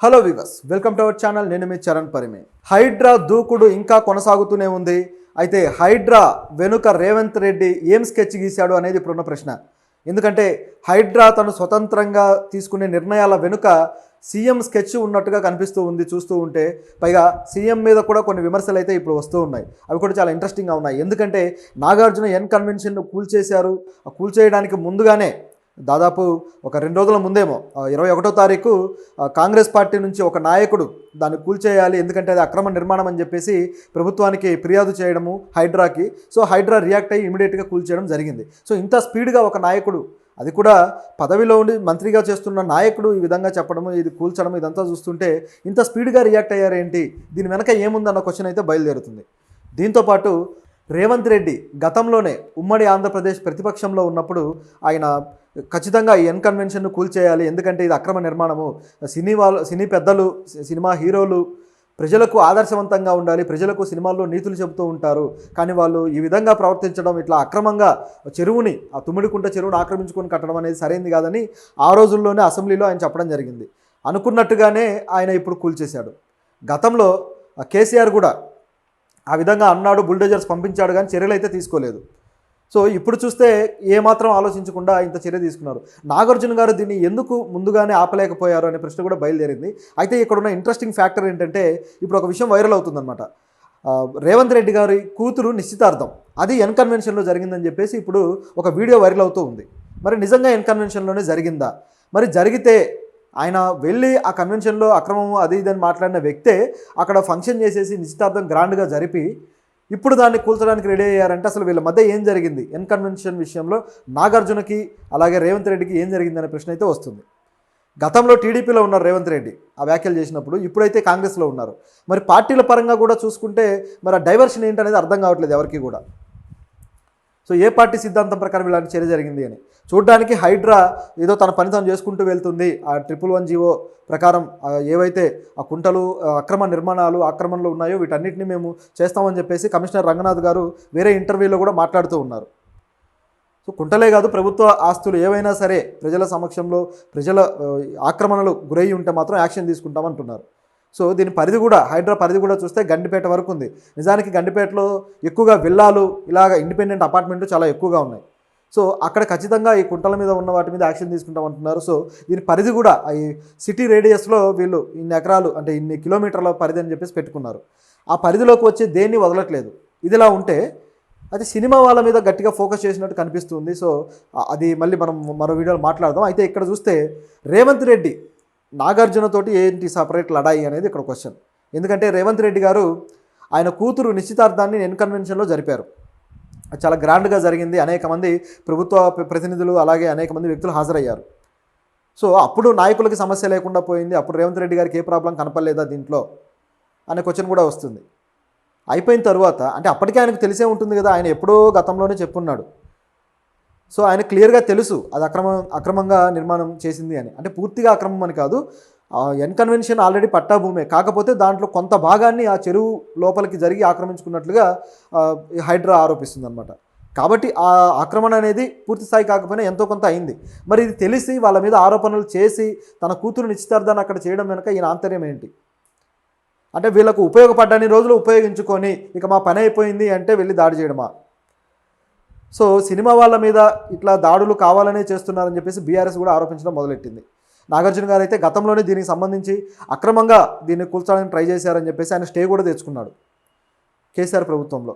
Hello viewers, welcome to our channel. నేను మీ చరణ్ పరిమే. హైడ్రా దూకుడు ఇంకా కొనసాగుతూనే ఉంది. అయితే హైడ్రా వెనుక రేవంత్ రెడ్డి ఏం స్కెచ్ గీశాడు అనేది ఇప్పుడున్న ప్రశ్న. ఎందుకంటే హైడ్రా తను స్వతంత్రంగా తీసుకునే నిర్ణయాల వెనుక సీఎం స్కెచ్ ఉన్నట్టుగా కనిపిస్తూ ఉంది చూస్తూ ఉంటే. పైగా సీఎం మీద కూడా కొన్ని విమర్శలు అయితే ఇప్పుడు వస్తూ ఉన్నాయి. అవి కూడా చాలా ఇంట్రెస్టింగ్గా ఉన్నాయి. ఎందుకంటే నాగార్జున ఎన్ కన్వెన్షన్ కూల్చేశారు. కూల్చేయడానికి ముందుగానే దాదాపు ఒక 2 రోజుల ముందేమో 21వ తారీఖు కాంగ్రెస్ పార్టీ నుంచి ఒక నాయకుడు దాన్ని కూల్చేయాలి, ఎందుకంటే అది అక్రమ నిర్మాణం అని చెప్పేసి ప్రభుత్వానికి ఫిర్యాదు చేయడము హైడ్రాకి. సో హైడ్రా రియాక్ట్ అయ్యి ఇమీడియట్గా కూల్చేయడం జరిగింది. సో ఇంత స్పీడ్గా ఒక నాయకుడు, అది కూడా పదవిలో ఉండి మంత్రిగా చేస్తున్న నాయకుడు ఈ విధంగా చెప్పడము, ఇది కూల్చడం, ఇదంతా చూస్తుంటే ఇంత స్పీడ్గా రియాక్ట్ అయ్యారేంటి, దీని వెనక ఏముందన్న క్వశ్చన్ అయితే బయలుదేరుతుంది. దీంతోపాటు రేవంత్ రెడ్డి గతంలోనే ఉమ్మడి ఆంధ్రప్రదేశ్ ప్రతిపక్షంలో ఉన్నప్పుడు ఆయన ఖచ్చితంగా ఈ ఎన్ కన్వెన్షన్ను కూల్చేయాలి, ఎందుకంటే ఇది అక్రమ నిర్మాణము, సినీ పెద్దలు, సినిమా హీరోలు ప్రజలకు ఆదర్శవంతంగా ఉండాలి, ప్రజలకు సినిమాల్లో నీతులు చెబుతూ ఉంటారు, కానీ వాళ్ళు ఈ విధంగా ప్రవర్తించడం, ఇట్లా అక్రమంగా చెరువుని, ఆ తుమ్మిడికుంట చెరువును ఆక్రమించుకొని కట్టడం అనేది సరైంది కాదని ఆ రోజుల్లోనే అసెంబ్లీలో ఆయన చెప్పడం జరిగింది. అనుకున్నట్టుగానే ఆయన ఇప్పుడు కూల్చేశాడు. గతంలో కేసీఆర్ కూడా ఆ విధంగా అన్నాడు, బుల్డోజర్స్ పంపించాడు, కానీ చర్యలు అయితే తీసుకోలేదు. సో ఇప్పుడు చూస్తే ఏమాత్రం ఆలోచించకుండా ఇంత చర్య తీసుకున్నారు. నాగార్జున గారు దీన్ని ఎందుకు ముందుగానే ఆపలేకపోయారు అనే ప్రశ్న కూడా బయలుదేరింది. అయితే ఇక్కడున్న ఇంట్రెస్టింగ్ ఫ్యాక్టర్ ఏంటంటే, ఇప్పుడు ఒక విషయం వైరల్ అవుతుందన్నమాట. రేవంత్ రెడ్డి గారి కూతురు నిశ్చితార్థం అది ఎన్ కన్వెన్షన్లో జరిగిందని చెప్పేసి ఇప్పుడు ఒక వీడియో వైరల్ అవుతూ ఉంది. మరి నిజంగా ఎన్ కన్వెన్షన్లోనే జరిగిందా? మరి జరిగితే ఆయన వెళ్ళి ఆ కన్వెన్షన్లో అక్రమం అది ఇదని మాట్లాడిన వ్యక్తే అక్కడ ఫంక్షన్ చేసేసి నిశ్చితార్థం గ్రాండ్గా జరిపి ఇప్పుడు దాన్ని కూల్చడానికి రెడీ అయ్యారంటే అసలు వీళ్ళ మధ్య ఏం జరిగింది, ఎన్ కన్వెన్షన్ విషయంలో నాగార్జునకి అలాగే రేవంత్ రెడ్డికి ఏం జరిగిందనే ప్రశ్న అయితే వస్తుంది. గతంలో టీడీపీలో ఉన్నారు రేవంత్ రెడ్డి ఆ వ్యాఖ్యలు చేసినప్పుడు, ఇప్పుడైతే కాంగ్రెస్లో ఉన్నారు. మరి పార్టీల పరంగా కూడా చూసుకుంటే మరి ఆ డైవర్షన్ ఏంటనేది అర్థం కావట్లేదు ఎవరికి కూడా. సో ఏ పార్టీ సిద్ధాంతం ప్రకారం ఇలాంటి చర్య జరిగింది అని చూడడానికి హైడ్రా ఏదో తన పని తాను చేసుకుంటూ వెళ్తుంది. ఆ 111 జీవో ప్రకారం ఏవైతే ఆ కుంటలు, అక్రమ నిర్మాణాలు ఆక్రమణలో ఉన్నాయో వీటన్నిటిని మేము చేస్తామని చెప్పేసి కమిషనర్ రంగనాథ్ గారు వేరే ఇంటర్వ్యూలో కూడా మాట్లాడుతూ ఉన్నారు. సో కుంటలే కాదు, ప్రభుత్వ ఆస్తులు ఏవైనా సరే ప్రజల సమక్షంలో ప్రజల ఆక్రమణలు గురయ్యి ఉంటే మాత్రం యాక్షన్ తీసుకుంటామంటున్నారు. సో దీని పరిధి కూడా, హైడ్రా పరిధి కూడా చూస్తే గండిపేట వరకు ఉంది. నిజానికి గండిపేటలో ఎక్కువగా విల్లాలు, ఇలాగ ఇండిపెండెంట్ అపార్ట్మెంట్లు చాలా ఎక్కువగా ఉన్నాయి. సో అక్కడ ఖచ్చితంగా ఈ కుంటల మీద ఉన్న వాటి మీద యాక్షన్ తీసుకుంటామంటున్నారు. సో దీని పరిధి కూడా ఈ సిటీ రేడియస్లో వీళ్ళు ఇన్ని ఎకరాలు అంటే ఇన్ని కిలోమీటర్ల పరిధి అని చెప్పేసి పెట్టుకున్నారు. ఆ పరిధిలోకి వచ్చి దేన్ని వదలట్లేదు. ఇదిలా ఉంటే అది సినిమా వాళ్ళ మీద గట్టిగా ఫోకస్ చేసినట్టు కనిపిస్తుంది. సో అది మళ్ళీ మనం మరో వీడియోలో మాట్లాడదాం. అయితే ఇక్కడ చూస్తే రేవంత్ రెడ్డి నాగార్జునతోటి ఏంటి సపరేట్ లడాయి అనేది ఇక్కడ క్వశ్చన్. ఎందుకంటే రేవంత్ రెడ్డి గారు ఆయన కూతురు నిశ్చితార్థాన్ని ఎన్ కన్వెన్షన్లో జరిపారు. చాలా గ్రాండ్గా జరిగింది. అనేక మంది ప్రభుత్వ ప్రతినిధులు అలాగే అనేక మంది వ్యక్తులు హాజరయ్యారు. సో అప్పుడు నాయకులకి సమస్య లేకుండా పోయింది. అప్పుడు రేవంత్ రెడ్డి గారికి ఏ ప్రాబ్లం కనపడలేదా దీంట్లో అనే క్వశ్చన్ కూడా వస్తుంది. అయిపోయిన తర్వాత అంటే అప్పటికే ఆయనకు తెలిసే ఉంటుంది కదా, ఆయన ఎప్పుడో గతంలోనే చెప్పున్నాడు. సో ఆయన క్లియర్గా తెలుసు అది అక్రమంగా నిర్మాణం చేసింది అని. అంటే పూర్తిగా అక్రమం అని కాదు, ఎన్ కన్వెన్షన్ ఆల్రెడీ పట్టా భూమే, కాకపోతే దాంట్లో కొంత భాగాన్ని ఆ చెరువు లోపలికి జరిగి ఆక్రమించుకున్నట్లుగా హైడ్రా ఆరోపిస్తుంది అనమాట. కాబట్టి ఆ ఆక్రమణ అనేది పూర్తి స్థాయి కాకపోయినా ఎంతో కొంత అయింది. మరి ఇది తెలిసి వాళ్ళ మీద ఆరోపణలు చేసి తన కూతురు నిశ్చితార్థాన్ని అక్కడ చేయడం వెనక ఈయన ఆంతర్యం ఏంటి? అంటే వీళ్ళకు ఉపయోగపడ్డన్ని రోజులు ఉపయోగించుకొని ఇక మా పని అయిపోయింది అంటే వెళ్ళి దాడి చేయడమా? సో సినిమా వాళ్ళ మీద ఇట్లా దాడులు కావాలనే చేస్తున్నారని చెప్పేసి బీఆర్ఎస్ కూడా ఆరోపించడం మొదలెట్టింది. నాగార్జున గారు అయితే గతంలోనే దీనికి సంబంధించి అక్రమంగా దీన్ని కూల్చాలని ట్రై చేశారని చెప్పేసి ఆయన స్టే కూడా తెచ్చుకున్నాడు కేసీఆర్ ప్రభుత్వంలో.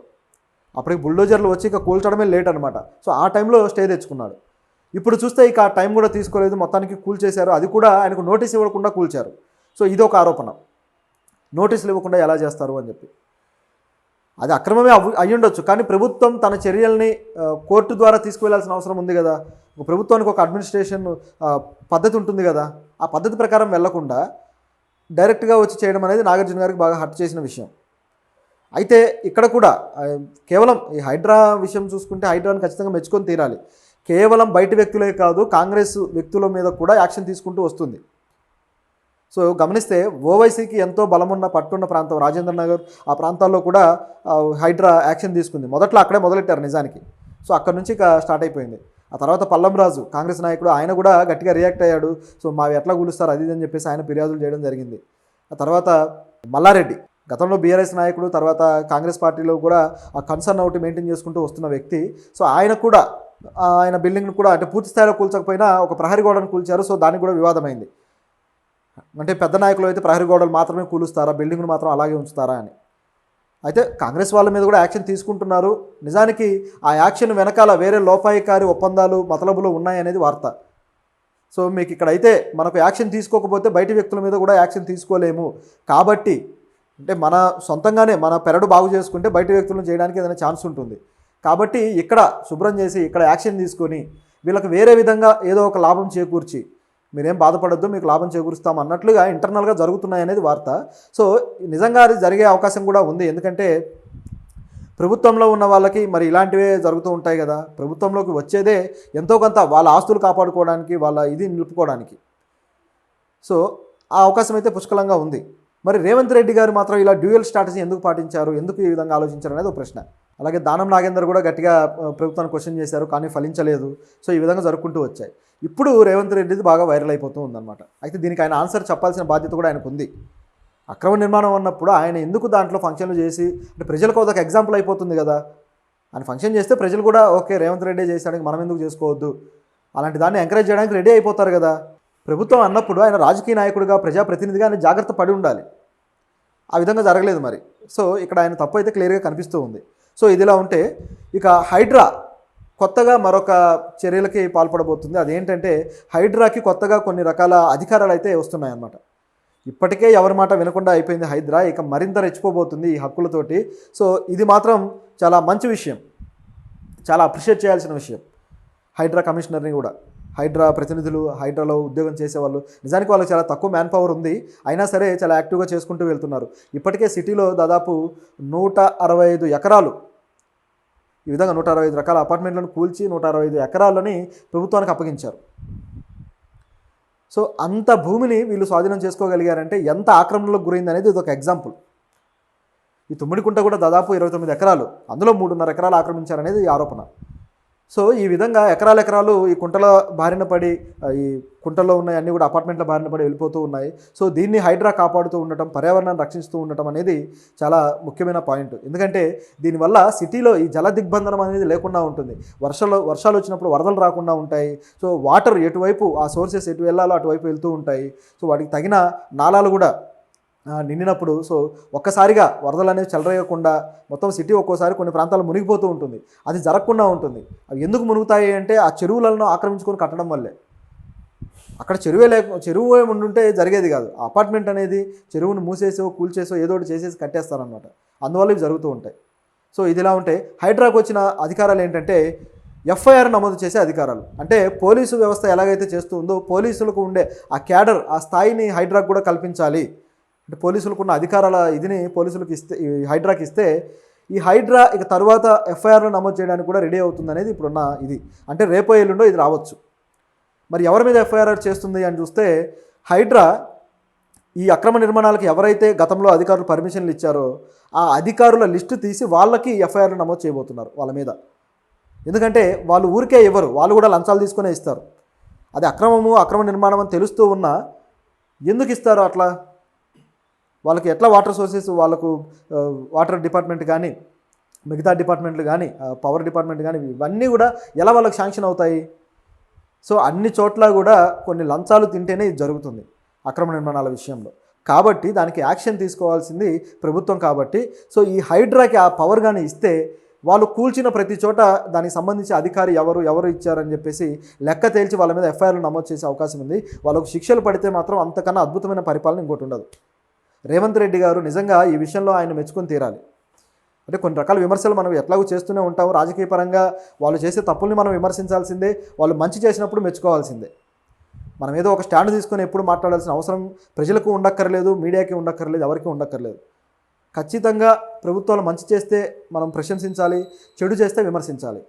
అప్పటికి బుల్డోజర్లు వచ్చి ఇక కూల్చడమే లేట్ అనమాట. సో ఆ టైంలో స్టే తెచ్చుకున్నాడు. ఇప్పుడు చూస్తే ఇక ఆ టైం కూడా తీసుకోలేదు, మొత్తానికి కూల్చేశారు. అది కూడా ఆయనకు నోటీస్ ఇవ్వకుండా కూల్చారు. సో ఇది ఒక ఆరోపణ, నోటీసులు ఇవ్వకుండా ఎలా చేస్తారు అని చెప్పి. అది అక్రమమే అయ్యుండొచ్చు, కానీ ప్రభుత్వం తన చర్యల్ని కోర్టు ద్వారా తీసుకువెళ్లాల్సిన అవసరం ఉంది కదా. ఒక ప్రభుత్వానికి ఒక అడ్మినిస్ట్రేషన్ పద్ధతి ఉంటుంది కదా, ఆ పద్ధతి ప్రకారం వెళ్లకుండా డైరెక్ట్గా వచ్చి చేయడం అనేది నాగార్జున గారికి బాగా హర్ట్ చేసిన విషయం. అయితే ఇక్కడ కూడా కేవలం ఈ హైడ్రా విషయం చూసుకుంటే హైడ్రాని ఖచ్చితంగా మెచ్చుకొని తీరాలి. కేవలం బయట వ్యక్తులే కాదు, కాంగ్రెస్ వ్యక్తుల మీద కూడా యాక్షన్ తీసుకుంటూ వస్తుంది. సో గమనిస్తే ఓవైసీకి ఎంతో బలమున్న పట్టున్న ప్రాంతం రాజేంద్ర నగర్, ఆ ప్రాంతాల్లో కూడా హైడ్రా యాక్షన్ తీసుకుంది. మొదట్లో అక్కడే మొదలెట్టారు నిజానికి. సో అక్కడ నుంచి ఇక స్టార్ట్ అయిపోయింది. ఆ తర్వాత పల్లం రాజు కాంగ్రెస్ నాయకుడు, ఆయన కూడా గట్టిగా రియాక్ట్ అయ్యాడు. సో మావి ఎట్లా కూలుస్తారు అది ఇది అని చెప్పేసి ఆయన ఫిర్యాదులు చేయడం జరిగింది. ఆ తర్వాత మల్లారెడ్డి గతంలో బీఆర్ఎస్ నాయకుడు, తర్వాత కాంగ్రెస్ పార్టీలో కూడా ఆ కన్సర్న్ ఒకటి మెయింటైన్ చేసుకుంటూ వస్తున్న వ్యక్తి. సో ఆయన కూడా ఆయన బిల్డింగ్ను కూడా అంటే పూర్తి స్థాయిలో కూల్చకపోయినా ఒక ప్రహరీ గోడను కూల్చారు. సో దానికి కూడా వివాదమైంది. అంటే పెద్ద నాయకులు అయితే ప్రహరీ గోడలు మాత్రమే కూలుస్తారా, బిల్డింగ్ను మాత్రం అలాగే ఉంచుతారా అని. అయితే కాంగ్రెస్ వాళ్ళ మీద కూడా యాక్షన్ తీసుకుంటున్నారు. నిజానికి ఆ యాక్షన్ వెనకాల వేరే లోపాయికారి ఒప్పందాలు మతలబులు ఉన్నాయనేది వార్త. సో మీకు ఇక్కడైతే మనకు యాక్షన్ తీసుకోకపోతే బయటి వ్యక్తుల మీద కూడా యాక్షన్ తీసుకోలేము. కాబట్టి అంటే మన సొంతంగానే మన పెరడు బాగు చేసుకుంటే బయట వ్యక్తులను చేయడానికి ఏదైనా ఛాన్స్ ఉంటుంది. కాబట్టి ఇక్కడ శుభ్రం చేసి ఇక్కడ యాక్షన్ తీసుకొని వీళ్ళకి వేరే విధంగా ఏదో ఒక లాభం చేకూర్చి, మీరేం బాధపడద్దు మీకు లాభం చేకూరుస్తాం అన్నట్లుగా ఇంటర్నల్గా జరుగుతున్నాయనేది వార్త. సో నిజంగా అది జరిగే అవకాశం కూడా ఉంది. ఎందుకంటే ప్రభుత్వంలో ఉన్న వాళ్ళకి మరి ఇలాంటివే జరుగుతూ ఉంటాయి కదా. ప్రభుత్వంలోకి వచ్చేదే ఎంతో కొంత వాళ్ళ ఆస్తులు కాపాడుకోవడానికి, వాళ్ళ ఇది నిలుపుకోవడానికి. సో ఆ అవకాశం అయితే పుష్కలంగా ఉంది. మరి రేవంత్ రెడ్డి గారు మాత్రం ఇలా డ్యూయల్ స్ట్రాటజీ ఎందుకు పాటించారు, ఎందుకు ఈ విధంగా ఆలోచించారు అనేది ఒక ప్రశ్న. అలాగే దానం నాగేందర్ కూడా గట్టిగా ప్రభుత్వాన్ని క్వశ్చన్ చేశారు, కానీ ఫలించలేదు. సో ఈ విధంగా జరుపుకుంటూ వచ్చాయి. ఇప్పుడు రేవంత్ రెడ్డిది బాగా వైరల్ అయిపోతూ ఉందన్నమాట. అయితే దీనికి ఆయన ఆన్సర్ చెప్పాల్సిన బాధ్యత కూడా ఆయనకు ఉంది. అక్రమ నిర్మాణం అన్నప్పుడు ఆయన ఎందుకు దాంట్లో ఫంక్షన్లు చేసి, అంటే ప్రజలకు ఒక ఎగ్జాంపుల్ అయిపోతుంది కదా. ఆయన ఫంక్షన్ చేస్తే ప్రజలు కూడా ఓకే రేవంత్ రెడ్డి చేసాడానికి మనం ఎందుకు చేసుకోవద్దు, అలాంటి దాన్ని ఎంకరేజ్ చేయడానికి రెడీ అయిపోతారు కదా. ప్రభుత్వం అన్నప్పుడు ఆయన రాజకీయ నాయకుడిగా, ప్రజాప్రతినిధిగా ఆయన జాగ్రత్త పడి ఉండాలి. ఆ విధంగా జరగలేదు మరి. సో ఇక్కడ ఆయన తప్పు అయితే క్లియర్గా కనిపిస్తూ ఉంది. సో ఇదిలా ఉంటే ఇక హైడ్రా కొత్తగా మరొక చర్యలకి పాల్పడబోతుంది. అదేంటంటే హైడ్రాకి కొత్తగా కొన్ని రకాల అధికారాలు అయితే వస్తున్నాయన్నమాట. ఇప్పటికే ఎవరి మాట వినకుండా అయిపోయింది హైడ్రా, ఇక మరింత రెచ్చిపోబోతుంది ఈ హక్కులతోటి. సో ఇది మాత్రం చాలా మంచి విషయం, చాలా అప్రిషియేట్ చేయాల్సిన విషయం. హైడ్రా కమిషనర్ని కూడా, హైడ్రా ప్రతినిధులు, హైడ్రాలో ఉద్యోగం చేసేవాళ్ళు, నిజానికి వాళ్ళకి చాలా తక్కువ మ్యాన్ పవర్ ఉంది, అయినా సరే చాలా యాక్టివ్గా చేసుకుంటూ వెళ్తున్నారు. ఇప్పటికే సిటీలో దాదాపు 165 ఎకరాలు, ఈ విధంగా 165 రకాల అపార్ట్మెంట్లను కూల్చి 165 ఎకరాలని ప్రభుత్వానికి అప్పగించారు. సో అంత భూమిని వీళ్ళు స్వాధీనం చేసుకోగలిగారంటే ఎంత ఆక్రమణలకు గురైంది అనేది ఇది ఒక ఎగ్జాంపుల్. ఈ తుమ్మిడికుంట కూడా దాదాపు 29 ఎకరాలు, అందులో 3.5 ఎకరాలు ఆక్రమించారనేది ఈ ఆరోపణ. సో ఈ విధంగా ఎకరాలు ఈ కుంటల బారిన పడి, ఈ కుంటల్లో ఉన్నాయి అన్నీ కూడా అపార్ట్మెంట్ల బారిన పడి వెళ్ళిపోతూ ఉన్నాయి. సో దీన్ని హైడ్రా కాపాడుతూ ఉండటం, పర్యావరణాన్ని రక్షిస్తూ ఉండటం అనేది చాలా ముఖ్యమైన పాయింట్. ఎందుకంటే దీనివల్ల సిటీలో ఈ జల దిగ్బంధనం అనేది లేకుండా ఉంటుంది. వర్షాలు వచ్చినప్పుడు వరదలు రాకుండా ఉంటాయి. సో వాటర్ ఎటువైపు, ఆ సోర్సెస్ ఎటు వెళ్ళాలో అటువైపు వెళ్తూ ఉంటాయి. సో వాటికి తగిన నాలాలు కూడా నిండినప్పుడు సో ఒక్కసారిగా వరదలు అనేవి చెలరేయకుండా మొత్తం సిటీ ఒక్కోసారి కొన్ని ప్రాంతాలు మునిగిపోతూ ఉంటుంది. అది జరగకుండా ఉంటుంది. అవి ఎందుకు మునుగుతాయి అంటే ఆ చెరువులను ఆక్రమించుకొని కట్టడం వల్లే. అక్కడ చెరువు ఉండుంటే జరిగేది కాదు. ఆ అపార్ట్మెంట్ అనేది చెరువును మూసేసో కూల్చేసో ఏదో ఒకటి చేసేసి కట్టేస్తారనమాట. అందువల్ల ఇవి జరుగుతూ ఉంటాయి. సో ఇదిలా ఉంటే హైడ్రాకు వచ్చిన అధికారాలు ఏంటంటే ఎఫ్ఐఆర్ నమోదు చేసే అధికారాలు. అంటే పోలీసు వ్యవస్థ ఎలాగైతే చేస్తుందో పోలీసులకు ఉండే ఆ క్యాడర్, ఆ స్థాయిని హైడ్రాకు కూడా కల్పించాలి. అంటే పోలీసులకు ఉన్న అధికారాల ఇదిని పోలీసులకు ఇస్తే, ఈ హైడ్రాకి ఇస్తే, ఈ హైడ్రా ఇక తర్వాత ఎఫ్ఐఆర్లు నమోదు చేయడానికి కూడా రెడీ అవుతుంది అనేది ఇప్పుడున్న ఇది. అంటే రేపో ఎల్లుండో ఇది రావచ్చు. మరి ఎవరి మీద ఎఫ్ఐఆర్ చేస్తుంది అని చూస్తే హైడ్రా ఈ అక్రమ నిర్మాణాలకు ఎవరైతే గతంలో అధికారులు పర్మిషన్లు ఇచ్చారో ఆ అధికారుల లిస్టు తీసి వాళ్ళకి ఎఫ్ఐఆర్లు నమోదు చేయబోతున్నారు వాళ్ళ మీద. ఎందుకంటే వాళ్ళు ఊరికే ఇవ్వరు, వాళ్ళు కూడా లంచాలు తీసుకునే ఇస్తారు. అది అక్రమ నిర్మాణం అని తెలుస్తూ ఉన్నా ఎందుకు ఇస్తారు అట్లా? వాళ్ళకి ఎట్లా వాటర్ సోర్సెస్, వాళ్ళకు వాటర్ డిపార్ట్మెంట్ కానీ, మిగతా డిపార్ట్మెంట్లు కానీ, పవర్ డిపార్ట్మెంట్ కానీ, ఇవన్నీ కూడా ఎలా వాళ్ళకి శాంక్షన్ అవుతాయి? సో అన్ని చోట్ల కూడా కొన్ని లంచాలు తింటేనే ఇది జరుగుతుంది అక్రమ నిర్మాణాల విషయంలో. కాబట్టి దానికి యాక్షన్ తీసుకోవాల్సింది ప్రభుత్వం. కాబట్టి సో ఈ హైడ్రాకి ఆ పవర్ కానీ ఇస్తే వాళ్ళు కూల్చిన ప్రతి చోట దానికి సంబంధించి అధికారి ఎవరు ఇచ్చారని చెప్పేసి లెక్క తేల్చి వాళ్ళ మీద ఎఫ్ఐఆర్లు నమోదు చేసే అవకాశం ఉంది. వాళ్ళకు శిక్షలు పడితే మాత్రం అంతకన్నా అద్భుతమైన పరిపాలన ఇంకోటి ఉండదు. రేవంత్ రెడ్డి గారు నిజంగా ఈ విషయంలో ఆయన మెచ్చుకొని తీరాలి. అంటే కొన్ని రకాల విమర్శలు మనం ఎట్లాగో చేస్తూనే ఉంటాము. రాజకీయ పరంగా వాళ్ళు చేసే తప్పుల్ని మనం విమర్శించాల్సిందే, వాళ్ళు మంచి చేసినప్పుడు మెచ్చుకోవాల్సిందే. మనం ఏదో ఒక స్టాండ్ తీసుకొని ఎప్పుడు మాట్లాడాల్సిన అవసరం ప్రజలకు ఉండక్కర్లేదు, మీడియాకి ఉండక్కర్లేదు, ఎవరికి ఉండక్కర్లేదు. ఖచ్చితంగా ప్రభుత్వాలు మంచి చేస్తే మనం ప్రశంసించాలి, చెడు చేస్తే విమర్శించాలి.